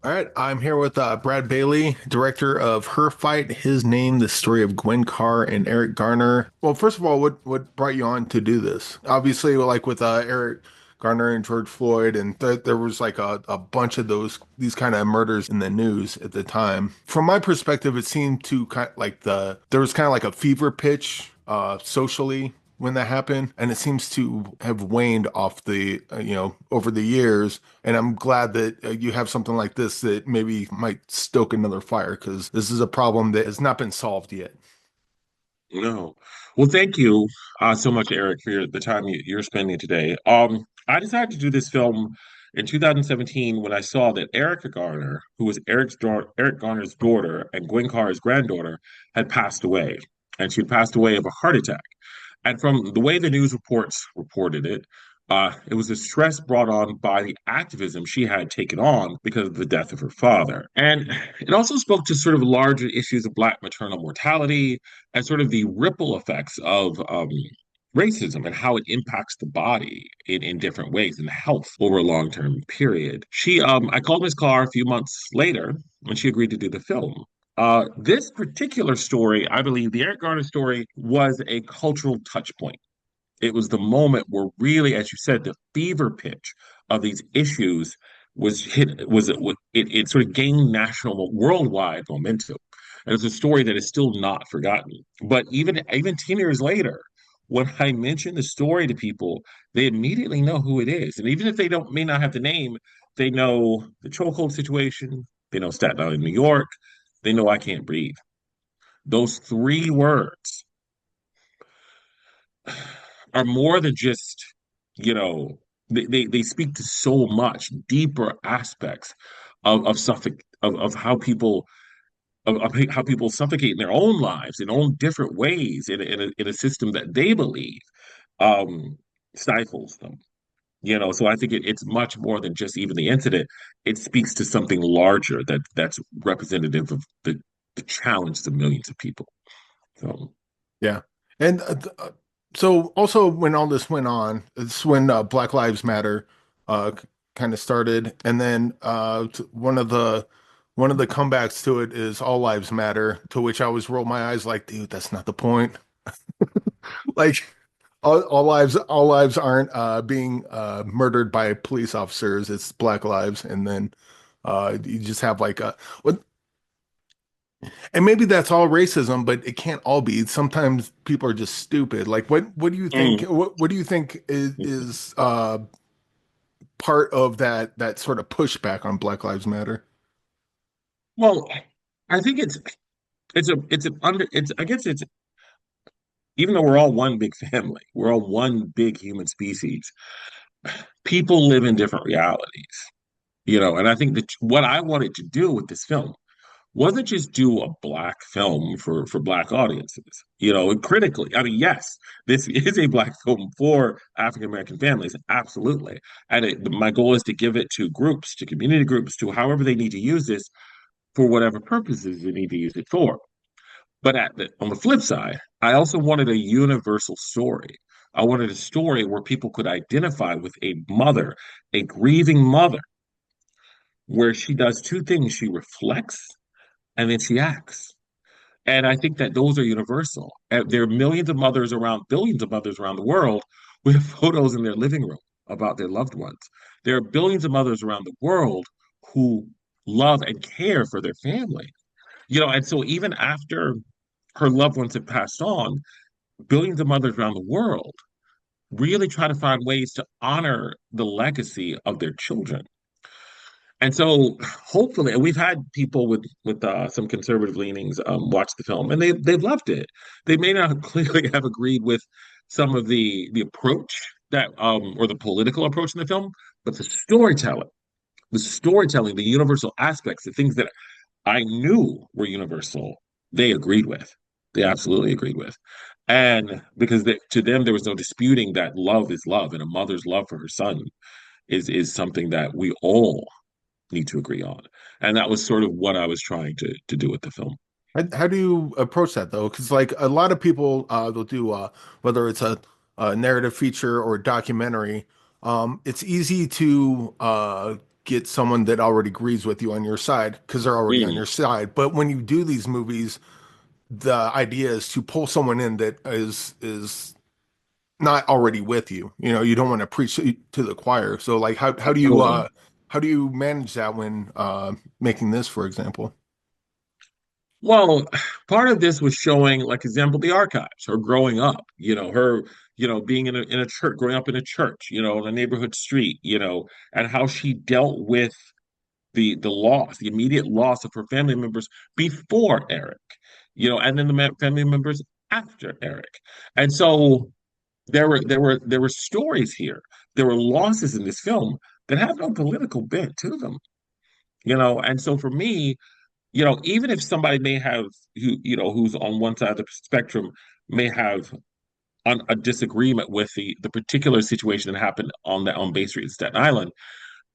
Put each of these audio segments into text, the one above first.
All right, I'm here with Brad Bailey, director of Her Fight, His Name, the story of Gwen Carr and Eric Garner. Well, first of all, what brought you on to do this? Obviously, like with Eric Garner and George Floyd, and there was like a bunch of these kind of murders in the news at the time. From my perspective, it seemed to kind of like there was kind of like a fever pitch socially when that happened, and it seems to have waned off over the years. And I'm glad that you have something like this that maybe might stoke another fire because this is a problem that has not been solved yet. No. Well, thank you so much, Eric, for the time you're spending today. I decided to do this film in 2017 when I saw that Erica Garner, who was Eric Garner's daughter and Gwen Carr's granddaughter, had passed away, and she had passed away of a heart attack. And from the way the news reports reported it, it was the stress brought on by the activism she had taken on because of the death of her father. And it also spoke to sort of larger issues of Black maternal mortality and sort of the ripple effects of racism and how it impacts the body in different ways and health over a long-term period. I called Ms. Carr a few months later when she agreed to do the film. This particular story, I believe the Eric Garner story, was a cultural touch point. It was the moment where really, as you said, the fever pitch of these issues was hit, it sort of gained national, worldwide momentum. And it's a story that is still not forgotten. But even 10 years later, when I mention the story to people, they immediately know who it is. And even if they don't may not have the name, they know the chokehold situation, they know Staten Island, New York, they know I can't breathe. Those three words are more than just, you know, they speak to so much deeper aspects of suffocate of how people of how people suffocate in their own lives in own different ways in a system that they believe um stifles them. So I think it's much more than just even the incident. It speaks to something larger that's representative of the challenge to millions of people. So Yeah. And so also when all this went on, it's when Black Lives Matter uh, kind of started. And then one of the comebacks to it is All Lives Matter, to which I always roll my eyes like, dude, that's not the point. Like all lives aren't being murdered by police officers. It's Black lives. And then you just have like a what and maybe that's all racism, but it can't all be. Sometimes people are just stupid. Like what do you think mm. what do you think is part of that sort of pushback on Black Lives Matter? Well, I think it's an under it's I guess it's even though we're all one big family, we're all one big human species, people live in different realities. And I think that what I wanted to do with this film wasn't just do a black film for black audiences, and critically. I mean, yes, this is a black film for African American families, absolutely. And my goal is to give it to groups, to community groups, to however they need to use this for whatever purposes they need to use it for. But on the flip side, I also wanted a universal story. I wanted a story where people could identify with a mother, a grieving mother, where she does two things. She reflects and then she acts. And I think that those are universal. And there are millions of mothers around, billions of mothers around the world with photos in their living room about their loved ones. There are billions of mothers around the world who love and care for their family. And so even after her loved ones have passed on, billions of mothers around the world really try to find ways to honor the legacy of their children. And so, hopefully, we've had people with some conservative leanings watch the film, and they've loved it. They may not clearly have agreed with some of the approach that or the political approach in the film, but the storytelling, the universal aspects, the things that I knew were universal, they agreed with. They absolutely agreed with. And because to them, there was no disputing that love is love, and a mother's love for her son is something that we all need to agree on. And that was sort of what I was trying to do with the film. How do you approach that though? Because like a lot of people they'll do whether it's a narrative feature or documentary. It's easy to get someone that already agrees with you on your side because they're already on Mm. your side. But when you do these movies, the idea is to pull someone in that is not already with you. You know, you don't want to preach to the choir. So like Absolutely. how do you manage that when making this, for example? Well, part of this was showing, like, example, the archives, her growing up, her, being in a church, growing up in a church, in a neighborhood street, and how she dealt with the loss, the immediate loss of her family members before Eric, and then the family members after Eric. And so there were stories here. There were losses in this film that have no political bent to them, and so for me, even if somebody may have who's on one side of the spectrum may have a disagreement with the particular situation that happened on Bay Street in Staten Island,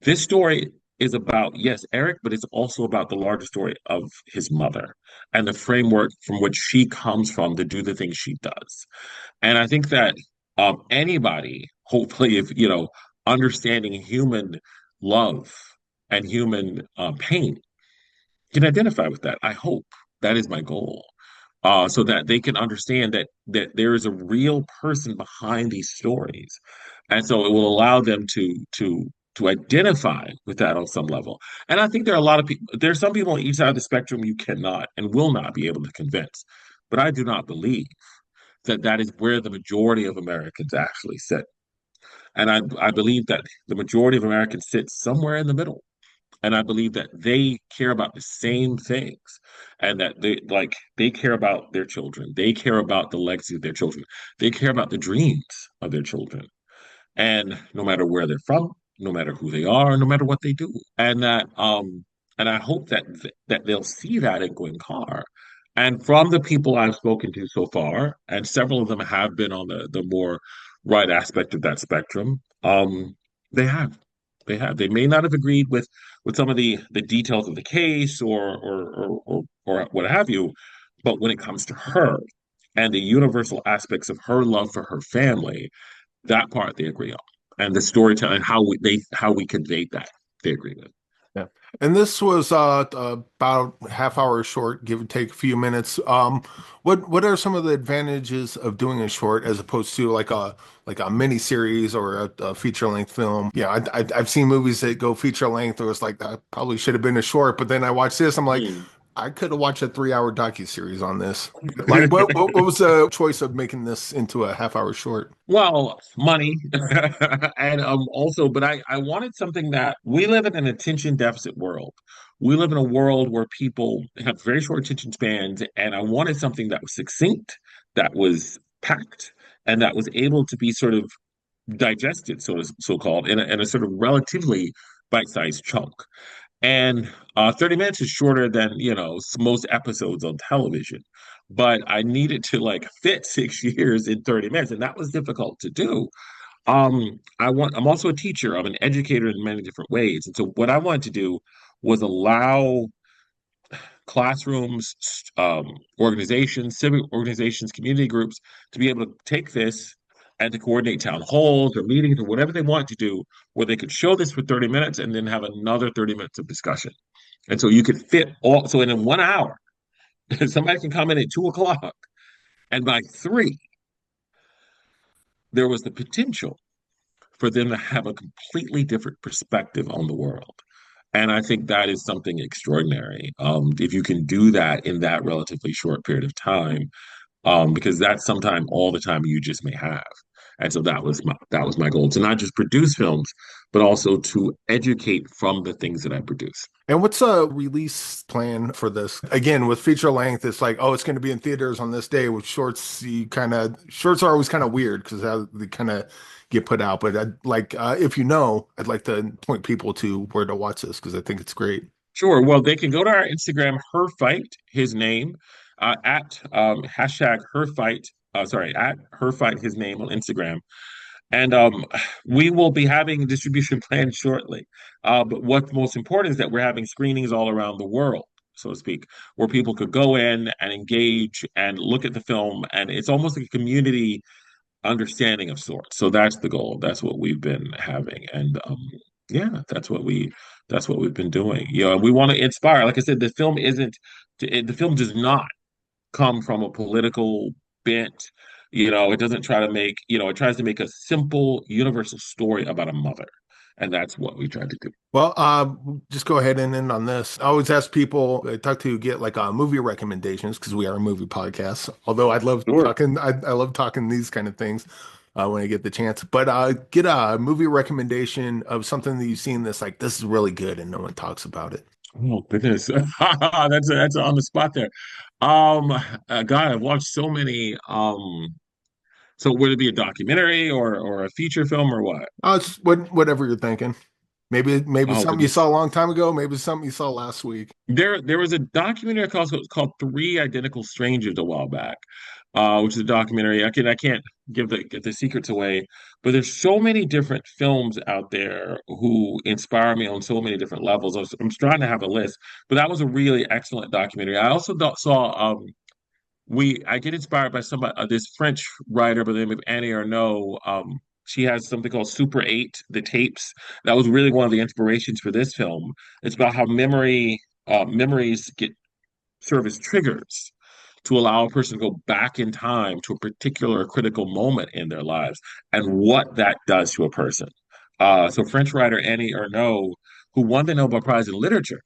this story is about, yes, Eric, but it's also about the larger story of his mother and the framework from which she comes from to do the things she does. And I think that anybody, hopefully, if understanding human love and human pain can identify with that. I hope that is my goal, so that they can understand that there is a real person behind these stories, and so it will allow them to identify with that on some level. And I think there are a lot of people. There are some people on each side of the spectrum you cannot and will not be able to convince, but I do not believe that that is where the majority of Americans actually sit. And I believe that the majority of Americans sit somewhere in the middle, and I believe that they care about the same things, and that they care about their children. They care about the legacy of their children. They care about the dreams of their children. And no matter where they're from, no matter who they are, no matter what they do. And I hope that they'll see that in Gwen Carr. And from the people I've spoken to so far, and several of them have been on the more right aspect of that spectrum, they have. They have. They may not have agreed with some of the details of the case or what have you, but when it comes to her and the universal aspects of her love for her family, that part they agree on, and the storytelling, how we conveyed that, they agree with. Yeah. And this was about half hour short, give or take a few minutes. What are some of the advantages of doing a short as opposed to like a mini series or a feature length film? Yeah, I've seen movies that go feature length, or it's like that probably should have been a short, but then I watch this, I'm like, Mm. I could have watched a 3 hour docuseries on this. Like, what was the choice of making this into a half hour short? Well, money, and also, but I wanted something that we live in an attention deficit world. We live in a world where people have very short attention spans, and I wanted something that was succinct, that was packed, and that was able to be sort of digested, so called, in a sort of relatively bite-sized chunk. And 30 minutes is shorter than, most episodes on television. But I needed to like fit 6 years in 30 minutes, and that was difficult to do. I'm also a teacher, I'm an educator in many different ways. And so what I wanted to do was allow classrooms, organizations, civic organizations, community groups to be able to take this and to coordinate town halls or meetings or whatever they want to do, where they could show this for 30 minutes and then have another 30 minutes of discussion. And so you could fit all, so in 1 hour, somebody can come in at 2 o'clock, and by three, there was the potential for them to have a completely different perspective on the world. And I think that is something extraordinary. If you can do that in that relatively short period of time, because that's sometime all the time you just may have. And so that was my goal, to not just produce films, but also to educate from the things that I produce. And what's a release plan for this? Again, with feature length, it's like, oh, it's going to be in theaters on this day. With shorts, shorts are always kind of weird because how they kind of get put out. But I'd like, if you know, I'd like to point people to where to watch this because I think it's great. Sure. Well, they can go to our Instagram, her fight, his name, at hashtag her fight. Sorry, at her fight, his name on Instagram. And we will be having distribution plans shortly. But what's most important is that we're having screenings all around the world, so to speak, where people could go in and engage and look at the film. And it's almost like a community understanding of sorts. So that's the goal. That's what we've been having. And Yeah, that's what we've been doing. You know, we want to inspire. Like I said, the film does not come from a political bent. You know, it doesn't try to make, it tries to make a simple, universal story about a mother. And that's what we tried to do. Well, just go ahead and end on this. I always ask people I talk to get like movie recommendations because we are a movie podcast. Although Sure. I love talking these kind of things when I get the chance. But get a movie recommendation of something that you've seen that's like this is really good and no one talks about it. Oh goodness, that's on the spot there. God, I've watched so many. So would it be a documentary or a feature film or what? It's whatever you're thinking. Maybe Oh something you goodness. saw a long time ago. Maybe something you saw last week. There was a documentary called Three Identical Strangers a while back, which is a documentary. I can't give the secrets away, but there's so many different films out there who inspire me on so many different levels. I'm trying to have a list, but that was a really excellent documentary. I also saw we I get inspired by somebody this French writer by the name of Annie Ernaux. She has something called Super 8, the tapes. That was really one of the inspirations for this film. It's about how memories get serve as triggers to allow a person to go back in time to a particular critical moment in their lives and what that does to a person. So French writer Annie Ernaux, who won the Nobel Prize in Literature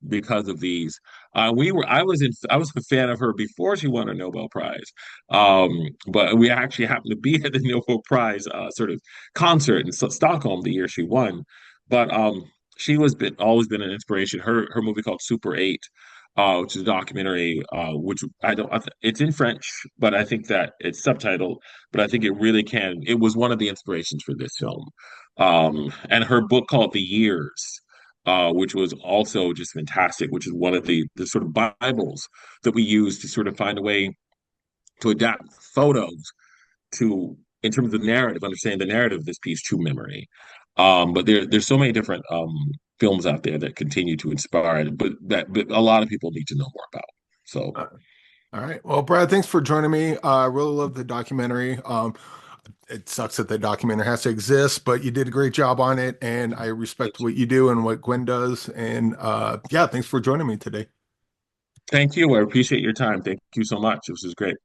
because of these, I was a fan of her before she won her Nobel Prize, but we actually happened to be at the Nobel Prize sort of concert in Stockholm the year she won. But she was been always been an inspiration. Her movie called Super 8, which is a documentary, which I don't, it's in French, but I think that it's subtitled, but I think it really can, it was one of the inspirations for this film. And her book called The Years, which was also just fantastic, which is one of the sort of Bibles that we use to sort of find a way to adapt photos to, in terms of narrative, understand the narrative of this piece to memory. But there's so many different films out there that continue to inspire, but a lot of people need to know more about. So Uh, all right. Well, Brad, thanks for joining me. I really love the documentary. It sucks that the documentary has to exist, but you did a great job on it, and I respect what you do and what Gwen does. And yeah, thanks for joining me today. thank you. I appreciate your time. Thank you so much. This was great.